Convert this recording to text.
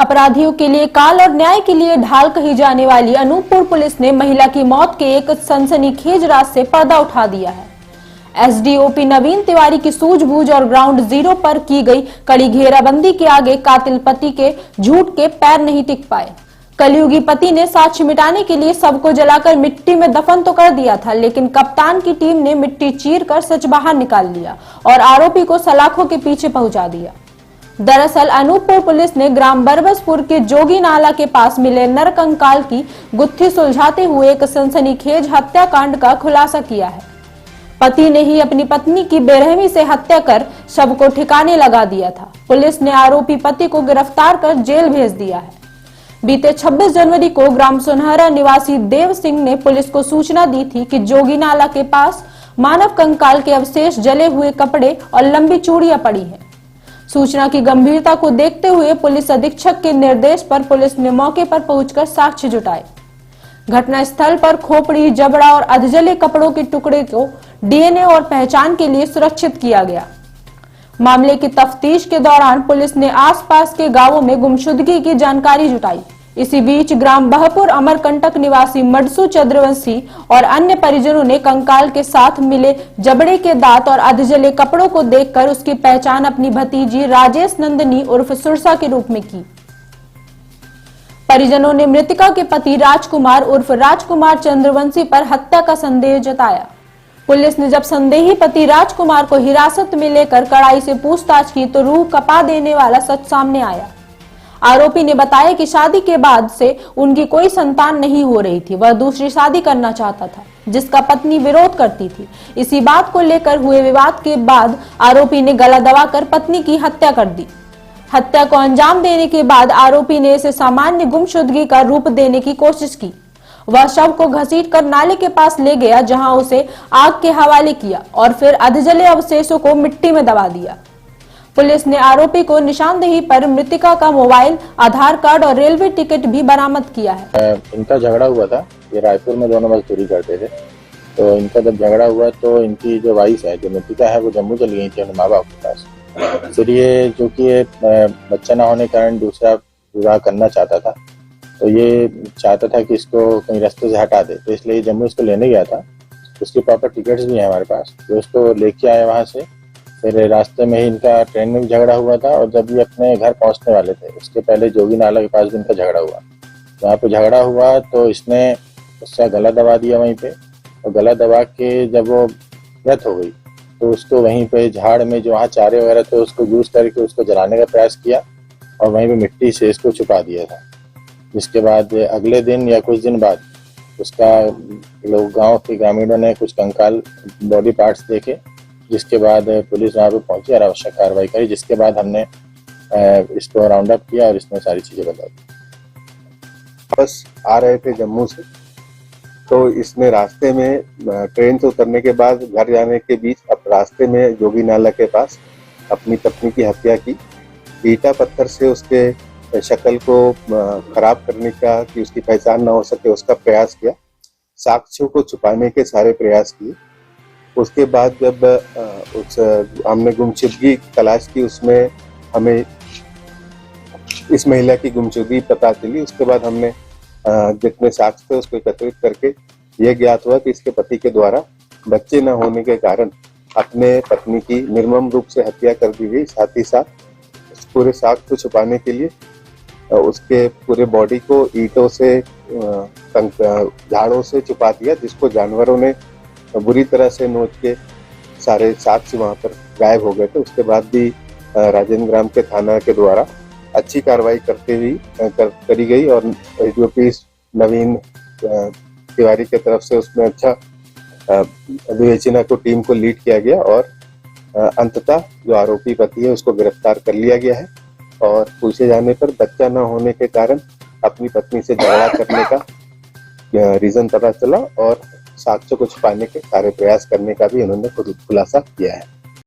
अपराधियों के लिए काल और न्याय के लिए ढाल कही जाने वाली अनूपपुर पुलिस ने महिला की मौत के एक सनसनीखेज राज से पर्दा उठा दिया है। एसडीओपी नवीन तिवारी की सूझबूझ और ग्राउंड जीरो पर की गई कड़ी घेराबंदी के आगे कातिल पति के झूठ के पैर नहीं टिक पाए। कलयुगी पति ने साक्ष्य मिटाने के लिए सबको जलाकर मिट्टी में दफन तो कर दिया था, लेकिन कप्तान की टीम ने मिट्टी चीरकर सच बाहर निकाल लिया और आरोपी को सलाखों के पीछे पहुंचा दिया। दरअसल अनूपपुर पुलिस ने ग्राम बरबसपुर के जोगी नाला के पास मिले नरकंकाल की गुत्थी सुलझाते हुए एक सनसनीखेज हत्याकांड का खुलासा किया है। पति ने ही अपनी पत्नी की बेरहमी से हत्या कर शव को ठिकाने लगा दिया था। पुलिस ने आरोपी पति को गिरफ्तार कर जेल भेज दिया है। बीते 26 जनवरी को ग्राम सुनहरा निवासी देव सिंह ने पुलिस को सूचना दी थी कि जोगी नाला के पास मानव कंकाल के अवशेष, जले हुए कपड़े और लंबी चूड़ियां पड़ी हैं। सूचना की गंभीरता को देखते हुए पुलिस अधीक्षक के निर्देश पर पुलिस ने मौके पर पहुंचकर साक्ष्य जुटाए। घटनास्थल पर खोपड़ी, जबड़ा और अधजले कपड़ों के टुकड़े को डीएनए और पहचान के लिए सुरक्षित किया गया। मामले की तफ्तीश के दौरान पुलिस ने आसपास के गांवों में गुमशुदगी की जानकारी जुटाई। इसी बीच ग्राम बहपुर अमरकंटक निवासी मडसू चंद्रवंशी और अन्य परिजनों ने कंकाल के साथ मिले जबड़े के दांत और अधजले कपड़ों को देखकर उसकी पहचान अपनी भतीजी राजेश नंदिनी उर्फ सुरसा के रूप में की। परिजनों ने मृतका के पति राजकुमार उर्फ राजकुमार चंद्रवंशी पर हत्या का संदेह जताया। पुलिस ने जब संदेही पति राजकुमार को हिरासत में लेकर कड़ाई से पूछताछ की तो रूह कपा देने वाला सच सामने आया। आरोपी ने बताया कि शादी के बाद से उनकी कोई संतान नहीं हो रही थी। वह दूसरी शादी करना चाहता था, जिसका पत्नी विरोध करती थी। इसी बात को लेकर हुए विवाद के बाद आरोपी ने गला दबाकर पत्नी की हत्या कर दी। हत्या को अंजाम देने के बाद आरोपी ने इसे सामान्य गुमशुदगी का रूप देने की कोशिश की। वह शव को घसीटकर नाले के पास ले गया, जहां उसे आग के हवाले किया और फिर अधजले अवशेषों को मिट्टी में दबा दिया। पुलिस ने आरोपी को निशानदेही पर मृतका का मोबाइल, आधार कार्ड और रेलवे टिकट भी बरामद किया है। इनका झगड़ा हुआ था, ये रायपुर में दोनों मजदूरी करते थे। तो इनका जब झगड़ा हुआ तो इनकी जो वाइफ है, जो मृतका है, वो जम्मू चली गई थी अपने माँ बाप के पास। फिर ये चूंकि बच्चा ना होने के कारण दूसरा विवाह करना चाहता था, तो ये चाहता था कि इसको कहीं रास्ते से हटा दे, तो इसलिए जम्मू इसको लेने गया था। उसकी प्रॉपर टिकट्स भी हैं हमारे पास, तो उसको लेके आए वहाँ से। फिर रास्ते में ही इनका ट्रेन में भी झगड़ा हुआ था, और जब ये अपने घर पहुंचने वाले थे उसके पहले जोगी नाला के पास भी इनका झगड़ा हुआ। वहाँ पे झगड़ा हुआ तो इसने उसका गला दबा दिया वहीं पे, और गला दबा के जब वो डेथ हो गई तो उसको वहीं पे झाड़ में जो वहाँ चारे वगैरह थे उसको यूज करके उसको जलाने का प्रयास किया और वहीं पे मिट्टी से इसको छुपा दिया था। जिसके बाद अगले दिन या कुछ दिन बाद उसका लोग, गाँव के ग्रामीणों ने कुछ कंकाल बॉडी पार्ट्स देखे, जिसके बाद पुलिस वहाँ पे पहुंची और आवश्यक कार्रवाई करी। जिसके बाद हमने इसको राउंड अप किया और इसमें सारी चीजें बता दी। बस आ रहे थे जम्मू से, तो इसने रास्ते में ट्रेन से उतरने के बाद घर जाने के बीच अब रास्ते में जोगी नाला के पास अपनी पत्नी की हत्या की। ईटा पत्थर से उसके शक्ल को खराब करने का, कि उसकी पहचान ना हो सके, उसका प्रयास किया। साक्ष्यों को छुपाने के सारे प्रयास किए। उसके बाद जब हमने गुमशुदगी तलाश की, उसमें हमें इस महिला की गुमशुदगी पता चली। उसके बाद हमने जितने साक्ष्य थे उसको एकत्रित करके ये ज्ञात हुआ कि इसके पति के द्वारा बच्चे न होने के कारण अपने पत्नी की निर्मम रूप से हत्या कर दी गई। साथ ही साथ पूरे साक्ष्य को छुपाने के लिए उसके पूरे बॉडी को ईंटों से, झाड़ों से छुपा दिया, जिसको जानवरों ने बुरी तरह से नोच के सारे साक्ष्य वहां पर गायब हो गए थे। उसके बाद भी राजेंद्र ग्राम के थाना के द्वारा अच्छी कार्रवाई करी गई और एसडीओपी नवीन तिवारी की तरफ से उसमें अच्छा विवेचना को टीम को लीड किया गया और अंततः जो आरोपी पति है उसको गिरफ्तार कर लिया गया है। और पूछे जाने पर बच्चा न होने के कारण अपनी पत्नी से झगड़ा करने का रीजन पता चला और साक्ष्य को छुपाने के सारे प्रयास करने का भी उन्होंने खुलासा किया है।